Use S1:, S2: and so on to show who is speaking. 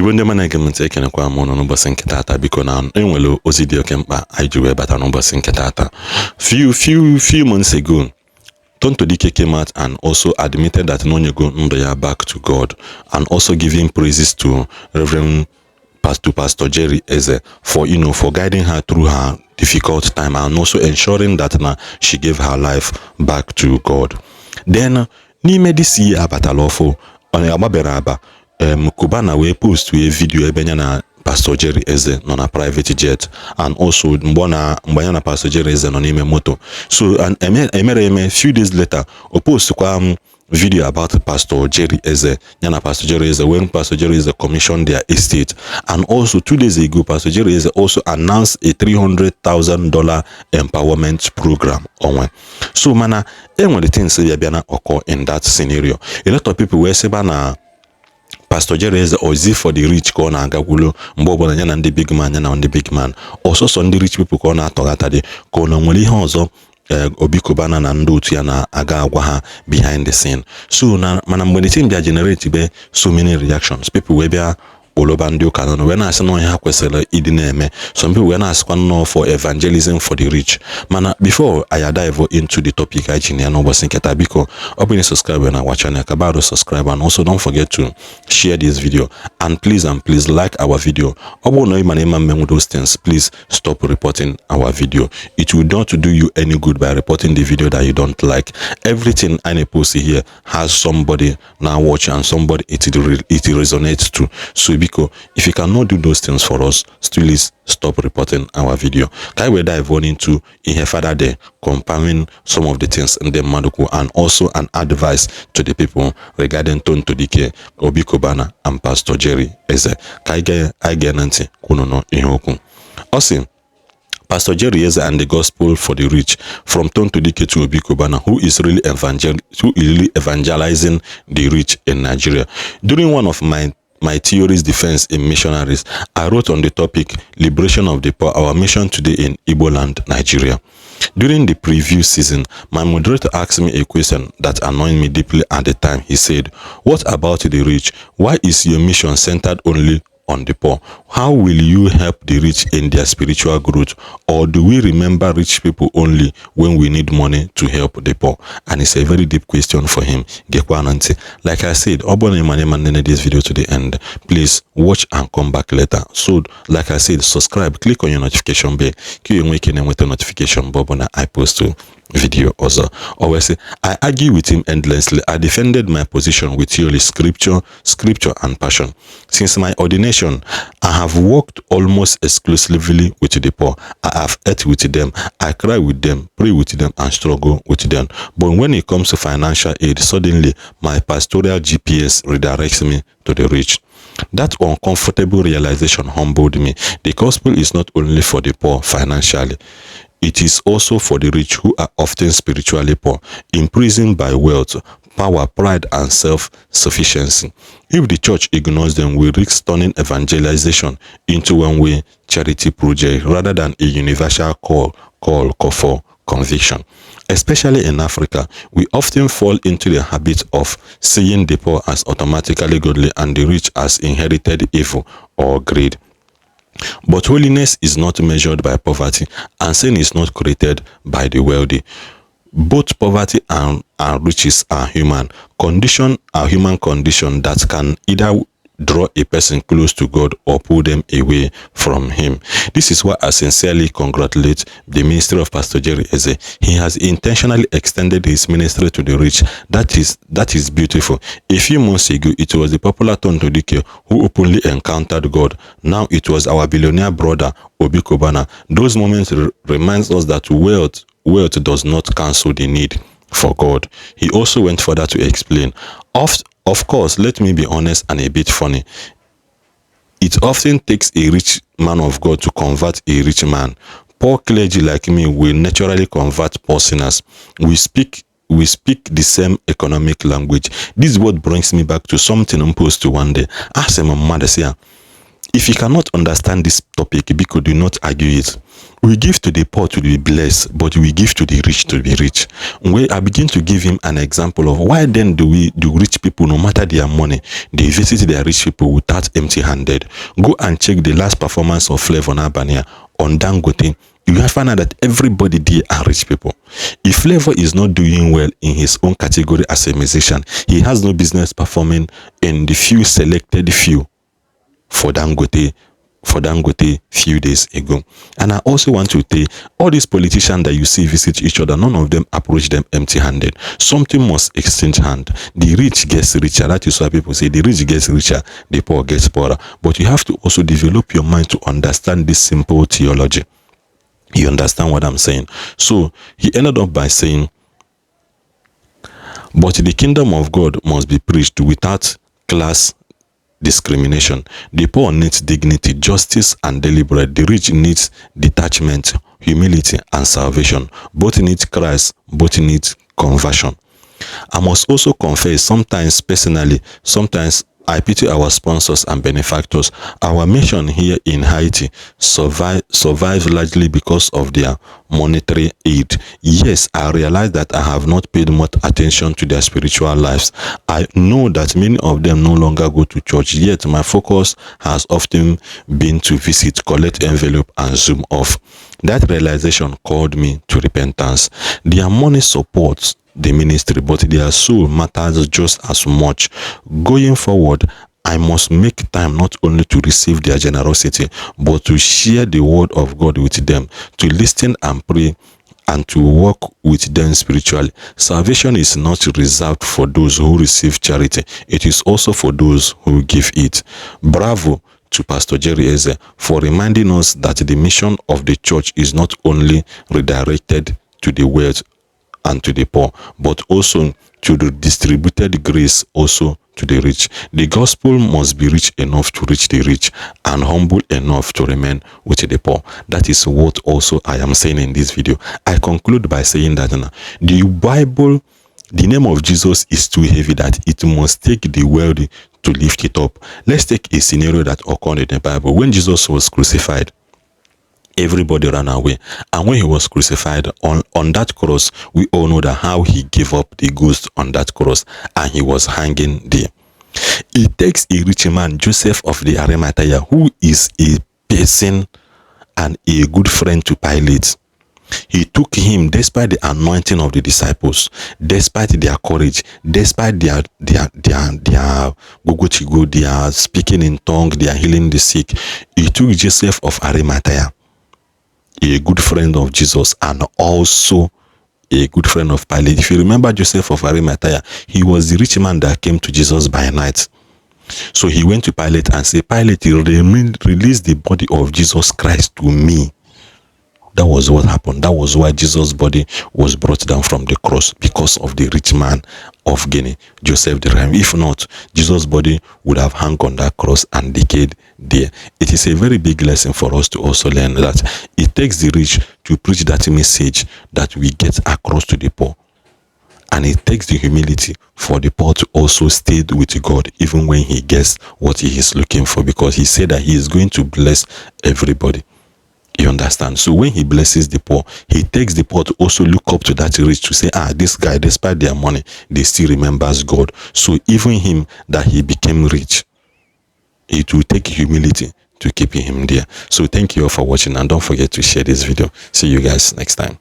S1: Igbo ndị mana ege m ntị ekenekwa m ụnụ n'ụbọchị nke taata biko na enwere ozi dị oke mkpa anyị ji wee bata n'ụbọchị nke taata. Few months ago, Tonto Dikeh came out and also admitted that Nonyego ndụ ya back to God and also giving praises to Reverend Pastor Jerry Eze for for guiding her through her difficult time and also ensuring that she gave her life back to God. Then n'ime this year abatalofo on Ababeraba Cubana we post a video ebe na Pastor Jerry Eze on a private jet and also mbona Pastor Jerry Eze on n'ime moto. So and a few days later o post kwa video about Pastor Jerry Eze yana Pastor Jerry Eze when Pastor Jerry Eze commissioned their estate, and also 2 days ago Pastor Jerry Eze also announced a $300,000 empowerment program on. So mana when the things biana occur in that scenario, a lot of people were saying na Pastor Jerry Eze or is it for the rich corner agagulo mbobo na and the big man and the big man, also some the rich people corner togatade kono nwere ihe ọzọ Obi Cubana na ndị otu ya na aga agwa ha behind the scene. So mana mgbe the thing bịa generate be so many reactions, people wey bịa oloba ndị ụka nọ wee na-asị na ha kwesịrị ịdị na-eme. Some people wee na-asịkwa nnọọ for evangelism for the rich. Mana before I dive into the topic I ji na n'ụbọchị nke taa, biko ọ bụ na subscribe na our channel ka bado subscribe, and also don't forget to share this video and please like our video. Ọ bụ na ị mana ịma mmenwu those things, please stop reporting our video. It will not do you any good by reporting the video that you don't like. Everything I post here has somebody now watch and somebody it resonates to. So if you cannot do those things for us, still stop reporting our video. Can we dive on into further there, comparing some of the things in the Maduku and also an advice to the people regarding Tonto Dikeh, Obi Cubana, and Pastor Jerry Eze. I get nanti kunono ihoku. Also, Pastor Jerry Eze and the gospel for the rich, from Tonto Dikeh to Obi Cubana, who is really evangelizing the rich in Nigeria. During one of my theories defense in missionaries, I wrote on the topic liberation of the poor, our mission today in Igbo land, Nigeria. During the preview season, my moderator asked me a question that annoyed me deeply at the time. He said, "What about the rich? Why is your mission centered only on the poor? How will you help the rich in their spiritual growth? Or do we remember rich people only when we need money to help the poor?" And it's a very deep question for him. Like I said, this video to the end. Please watch and come back later. So, like I said, subscribe, click on your notification bell. With the notification bell when I post to video also. Always say I argue with him endlessly. I defended my position with theory, scripture and passion. Since my ordination, I have worked almost exclusively with the poor. I have ate with them, I cry with them, pray with them, and struggle with them. But when it comes to financial aid, suddenly my pastoral GPS redirects me to the rich. That uncomfortable realization humbled me. The gospel is not only for the poor financially. It is also for the rich who are often spiritually poor, imprisoned by wealth, power, pride, and self-sufficiency. If the church ignores them, we risk turning evangelization into one-way charity project rather than a universal call for conviction. Especially in Africa, we often fall into the habit of seeing the poor as automatically godly and the rich as inherited evil or greed. But holiness is not measured by poverty, and sin is not created by the wealthy. Both poverty and riches are human condition that can either draw a person close to God or pull them away from him. This is why I sincerely congratulate the ministry of Pastor Jerry Eze. He has intentionally extended his ministry to the rich. That is beautiful. A few months ago, it was the popular Tonto Dikeh who openly encountered God. Now it was our billionaire brother Obi Cubana. Those moments reminds us that wealth does not cancel the need for God. He also went further to explain, of course, let me be honest and a bit funny. It often takes a rich man of God to convert a rich man. Poor clergy like me will naturally convert poor sinners. We speak the same economic language. This word brings me back to something I'm supposed to one day. Ask my mother, say, If you cannot understand this topic, because do not argue it. We give to the poor to be blessed, but we give to the rich to be rich. Where I begin to give him an example of why then do rich people, no matter their money, they visit their rich people without empty-handed. Go and check the last performance of Flavor Nabania on Dangote. You will find out that everybody there are rich people. If Flavor is not doing well in his own category as a musician, he has no business performing in the few selected few for Dangote few days ago. And I also want to tell all these politicians that you see visit each other, none of them approach them empty-handed. Something must exchange hand. The rich gets richer. That is why people say the rich gets richer, the poor gets poorer. But you have to also develop your mind to understand this simple theology. You understand what I'm saying? So he ended up by saying, but the kingdom of God must be preached without class discrimination. The poor needs dignity, justice, and deliberate. The rich needs detachment, humility, and salvation. Both need Christ, both need conversion. I must also confess, sometimes personally, sometimes I pity our sponsors and benefactors. Our mission here in Haiti survives largely because of their monetary aid. Yes, I realize that I have not paid much attention to their spiritual lives. I know that many of them no longer go to church, yet my focus has often been to visit, collect envelope, and zoom off. That realization called me to repentance. Their money supports the ministry, but their soul matters just as much. Going forward, I must make time not only to receive their generosity, but to share the word of God with them, to listen and pray, and to walk with them spiritually. Salvation is not reserved for those who receive charity. It is also for those who give it. Bravo to Pastor Jerry Eze for reminding us that the mission of the church is not only redirected to the wealth and to the poor, but also to the distributed grace also to the rich. The gospel must be rich enough to reach the rich and humble enough to remain with the poor. That is what also I am saying in this video. I conclude by saying that the Bible, the name of Jesus is too heavy that it must take the wealthy to lift it up. Let's take a scenario that occurred in the Bible. When Jesus was crucified, everybody ran away, and when he was crucified on that cross, we all know that how he gave up the ghost on that cross, and he was hanging there. It takes a rich man, Joseph of the Arimathea, who is a person and a good friend to Pilate. He took him despite the anointing of the disciples, despite their courage, despite their gogochigo, their speaking in tongues, their healing the sick. He took Joseph of Arimathea, a good friend of Jesus and also a good friend of Pilate. If you remember Joseph of Arimathea, he was the rich man that came to Jesus by night. So he went to Pilate and said, Pilate, release the body of Jesus Christ to me. That was what happened. That was why Jesus' body was brought down from the cross, because of the rich man of Guinea, Joseph the Rhyme. If not, Jesus' body would have hung on that cross and decayed there. It is a very big lesson for us to also learn that it takes the rich to preach that message that we get across to the poor. And it takes the humility for the poor to also stay with God even when he gets what he is looking for, because he said that he is going to bless everybody. You understand? So when he blesses the poor, he takes the poor to also look up to that rich to say, this guy, despite their money, they still remembers God. So even him that he became rich, it will take humility to keep him there. So thank you all for watching, and don't forget to share this video. See you guys next time.